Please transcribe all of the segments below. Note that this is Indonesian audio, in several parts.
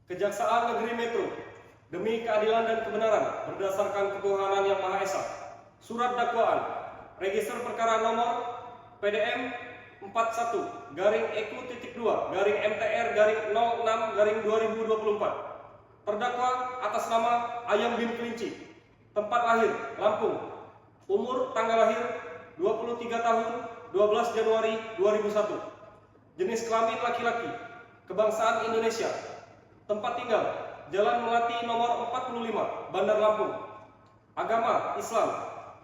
Kejaksaan Negeri Metro, demi keadilan dan kebenaran berdasarkan ketuhanan yang Maha Esa. Surat dakwaan, register perkara nomor PDM 41-EQ.2-MTR-06-2024. Terdakwa atas nama Ayam bin Kelinci, tempat lahir Lampung, umur tanggal lahir 23 tahun 12 Januari 2001, jenis kelamin laki-laki, kebangsaan Indonesia, tempat tinggal Jalan Melati nomor 45, Bandar Lampung, agama Islam,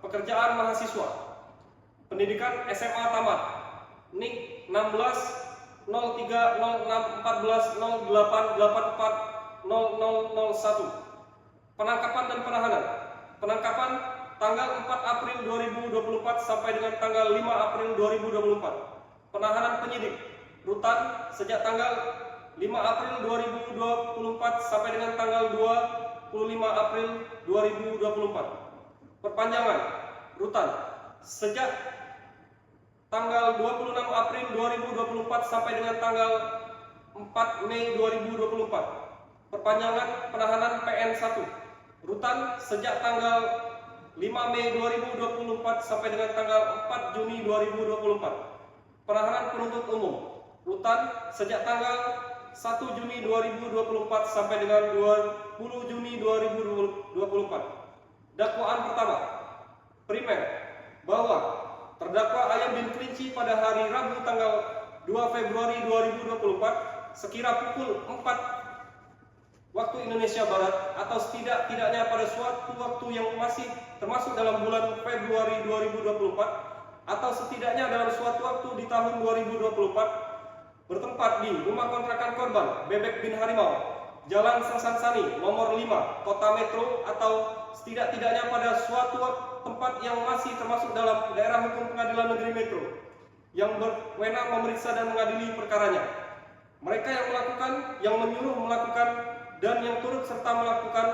pekerjaan mahasiswa, pendidikan SMA tamat, NIK 16 03 06 14 08 84 0001. Penangkapan dan penahanan. Penangkapan tanggal 4 April 2024 sampai dengan tanggal 5 April 2024. Penahanan penyidik rutan sejak tanggal 5 April 2024 sampai dengan tanggal 25 April 2024. Perpanjangan rutan sejak tanggal 26 April 2024 sampai dengan tanggal 4 Mei 2024. Perpanjangan penahanan PN1 rutan sejak tanggal 5 Mei 2024 sampai dengan tanggal 4 Juni 2024. Penahanan penuntut umum rutan sejak tanggal 1 Juni 2024 sampai dengan 20 Juni 2024. Dakwaan pertama, primer, bahwa terdakwa Ayam bin Kelinci pada hari Rabu tanggal 2 Februari 2024 sekira pukul 4 waktu Indonesia Barat atau setidak-tidaknya pada suatu waktu yang masih termasuk dalam bulan Februari 2024 atau setidaknya dalam suatu waktu di tahun 2024 bertempat di rumah kontrakan korban Bebek bin Harimau, Jalan Sansani nomor 5, Kota Metro atau setidak-tidaknya pada suatu tempat yang masih termasuk dalam daerah hukum Pengadilan Negeri Metro yang berwenang memeriksa dan mengadili perkaranya. Mereka yang melakukan, yang menyuruh melakukan, dan yang turut serta melakukan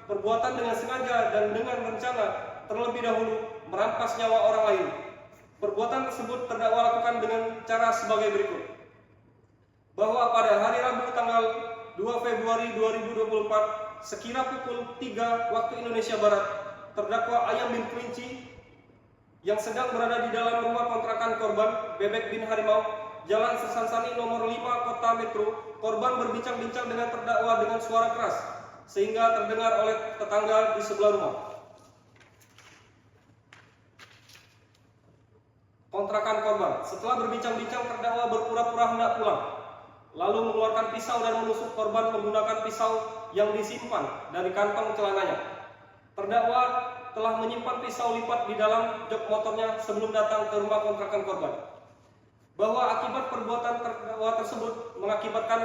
perbuatan dengan sengaja dan dengan rencana terlebih dahulu merampas nyawa orang lain. Perbuatan tersebut terdakwa lakukan dengan cara sebagai berikut. Bahwa pada hari Rabu tanggal 2 Februari 2024 sekira pukul 3 waktu Indonesia Barat, terdakwa Ayam bin Kelinci yang sedang berada di dalam rumah kontrakan korban Bebek bin Harimau, Jalan Sansani nomor 5, Kota Metro, korban berbincang-bincang dengan terdakwa dengan suara keras sehingga terdengar oleh tetangga di sebelah rumah kontrakan korban. Setelah berbincang-bincang, terdakwa berpura-pura hendak pulang, lalu mengeluarkan pisau dan menusuk korban menggunakan pisau yang disimpan dari kantong celananya. Terdakwa telah menyimpan pisau lipat di dalam jok motornya sebelum datang ke rumah kontrakan korban. Bahwa akibat perbuatan terdakwa tersebut mengakibatkan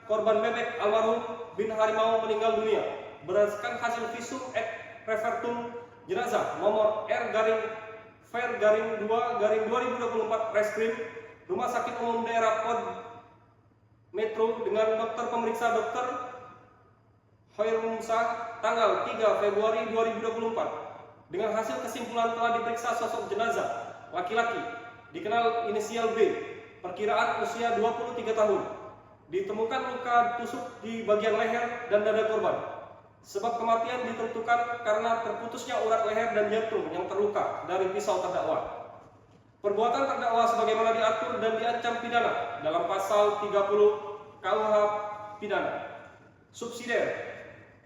korban Bebek almarhum bin Harimau meninggal dunia berdasarkan hasil visum et repertum jenazah nomor R-2-2024 Reskrim Rumah Sakit Umum Daerah Pod Metro dengan dokter pemeriksa Dr. Hoirul Musa tanggal 3 Februari 2024. Dengan hasil kesimpulan telah diperiksa sosok jenazah laki-laki dikenal inisial B, perkiraan usia 23 tahun. Ditemukan luka tusuk di bagian leher dan dada korban. Sebab kematian ditentukan karena terputusnya urat leher dan jantung yang terluka dari pisau terdakwa. Perbuatan terdakwa sebagaimana diatur dan diancam pidana dalam pasal 30 KUH pidana. Subsidiar,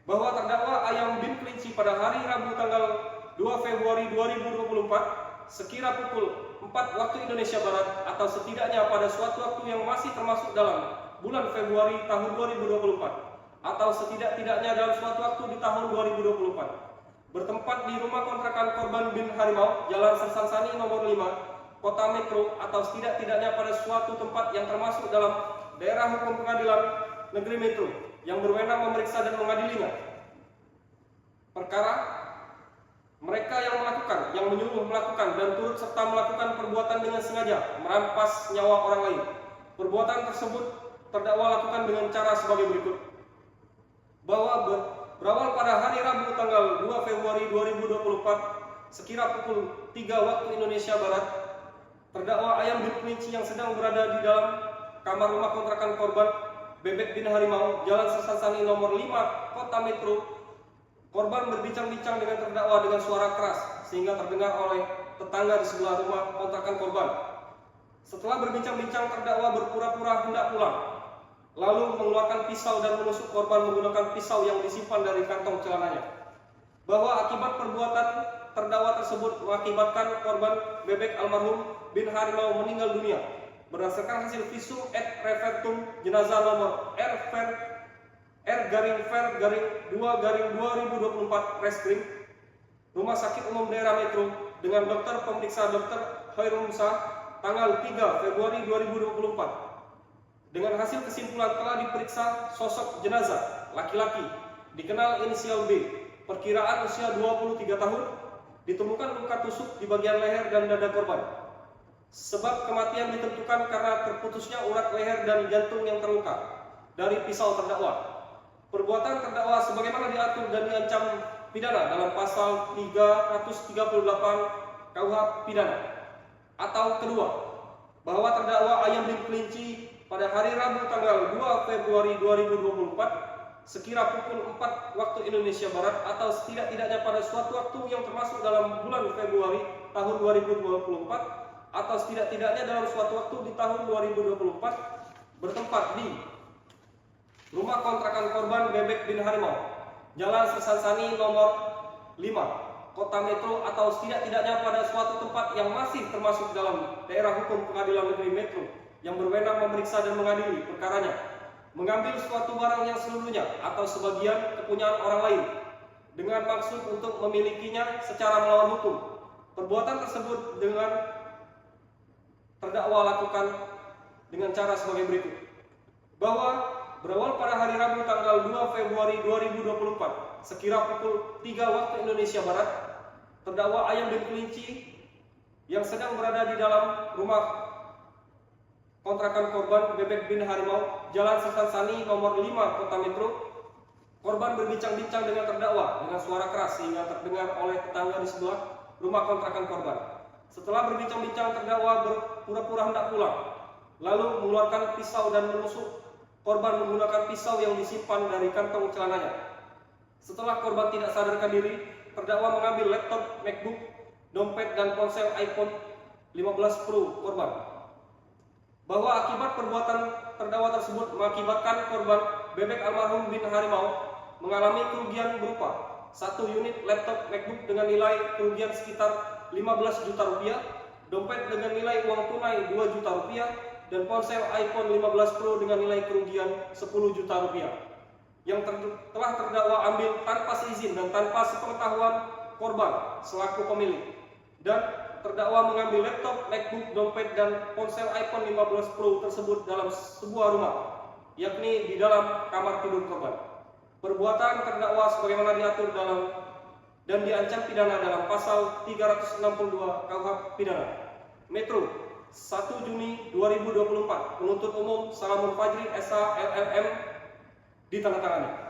bahwa terdakwa Ayam bin Kelinci pada hari Rabu tanggal 2 Februari 2024 sekira pukul 4 waktu Indonesia Barat atau setidaknya pada suatu waktu yang masih termasuk dalam bulan Februari tahun 2024 atau setidak-tidaknya dalam suatu waktu di tahun 2024 bertempat di rumah kontrakan korban bin Harimau, Jalan Sansani nomor 5, Kota Metro atau setidak-tidaknya pada suatu tempat yang termasuk dalam daerah hukum Pengadilan Negeri Metro yang berwenang memeriksa dan mengadilinya. Perkara mereka yang melakukan, yang menyuruh melakukan dan turut serta melakukan perbuatan dengan sengaja merampas nyawa orang lain. Perbuatan tersebut terdakwa lakukan dengan cara sebagai berikut. Bahwa berawal pada hari Rabu tanggal 2 Februari 2024 sekira pukul 3 waktu Indonesia Barat, terdakwa Ayam bin Kelinci yang sedang berada di dalam kamar rumah kontrakan korban Bebek bin Harimau, Jalan Sersasani nomor 5, Kota Metro. Korban berbincang-bincang dengan terdakwa dengan suara keras sehingga terdengar oleh tetangga di sebelah rumah kontrakan korban. Setelah berbincang-bincang, terdakwa berpura-pura hendak pulang, lalu mengeluarkan pisau dan menusuk korban menggunakan pisau yang disimpan dari kantong celananya. Bahwa akibat perbuatan terdakwa tersebut mengakibatkan korban Bebek almarhum bin Harimau meninggal dunia. Berdasarkan hasil visum et repertum jenazah nomor R-Ver-2-2024 Reskrim Rumah Sakit Umum Daerah Metro dengan dokter pemeriksa Dr. Khairul Musa tanggal 3 Februari 2024. Dengan hasil kesimpulan telah diperiksa sosok jenazah laki-laki dikenal inisial B, perkiraan usia 23 tahun, ditemukan luka tusuk di bagian leher dan dada korban. Sebab kematian ditentukan karena terputusnya urat leher dan jantung yang terluka dari pisau terdakwa. Perbuatan terdakwa sebagaimana diatur dan diancam pidana dalam pasal 338 KUH Pidana. Atau kedua, bahwa terdakwa Ayam bin Kelinci pada hari Rabu tanggal 2 Februari 2024 sekira pukul 4 waktu Indonesia Barat atau setidak-tidaknya pada suatu waktu yang termasuk dalam bulan Februari tahun 2024 atau setidak-tidaknya dalam suatu waktu di tahun 2024 bertempat di rumah kontrakan korban Bebek bin Harimau, Jalan Sersasani nomor 5, Kota Metro atau setidak-tidaknya pada suatu tempat yang masih termasuk dalam daerah hukum Pengadilan Negeri Metro yang berwenang memeriksa dan mengadili perkaranya, mengambil suatu barang yang seluruhnya atau sebagian kepunyaan orang lain dengan maksud untuk memilikinya secara melawan hukum. Perbuatan tersebut dengan terdakwa lakukan dengan cara sebagai berikut. Bahwa berawal pada hari Rabu tanggal 2 Februari 2024 sekira pukul 3 waktu Indonesia Barat, terdakwa Ayam bin Kelinci yang sedang berada di dalam rumah kontrakan korban Bebek bin Harimau, Jalan Sersasani nomor 5, Kota Metro. Korban berbincang-bincang dengan terdakwa dengan suara keras sehingga terdengar oleh tetangga di sebelah rumah kontrakan korban. Setelah berbincang-bincang, terdakwa berpura-pura hendak pulang, lalu mengeluarkan pisau dan menusuk korban menggunakan pisau yang disimpan dari kantong celananya. Setelah korban tidak sadarkan diri, terdakwa mengambil laptop MacBook, dompet dan ponsel iPhone 15 Pro korban. Bahwa akibat perbuatan terdakwa tersebut mengakibatkan korban Bebek almarhum bin Harimau mengalami kerugian berupa 1 unit laptop MacBook dengan nilai kerugian sekitar 15 juta rupiah, dompet dengan nilai uang tunai 2 juta rupiah, dan ponsel iPhone 15 Pro dengan nilai kerugian 10 juta rupiah yang telah terdakwa ambil tanpa seizin dan tanpa sepengetahuan korban selaku pemilik. Dan terdakwa mengambil laptop, MacBook, dompet, dan ponsel iPhone 15 Pro tersebut dalam sebuah rumah, yakni di dalam kamar tidur korban. Perbuatan terdakwa sebagaimana diatur dalam dan diancam pidana dalam pasal 362 KUH Pidana. Metro 1 Juni 2024. Penuntut umum Salamul Fajri SH LLM ditandatangani.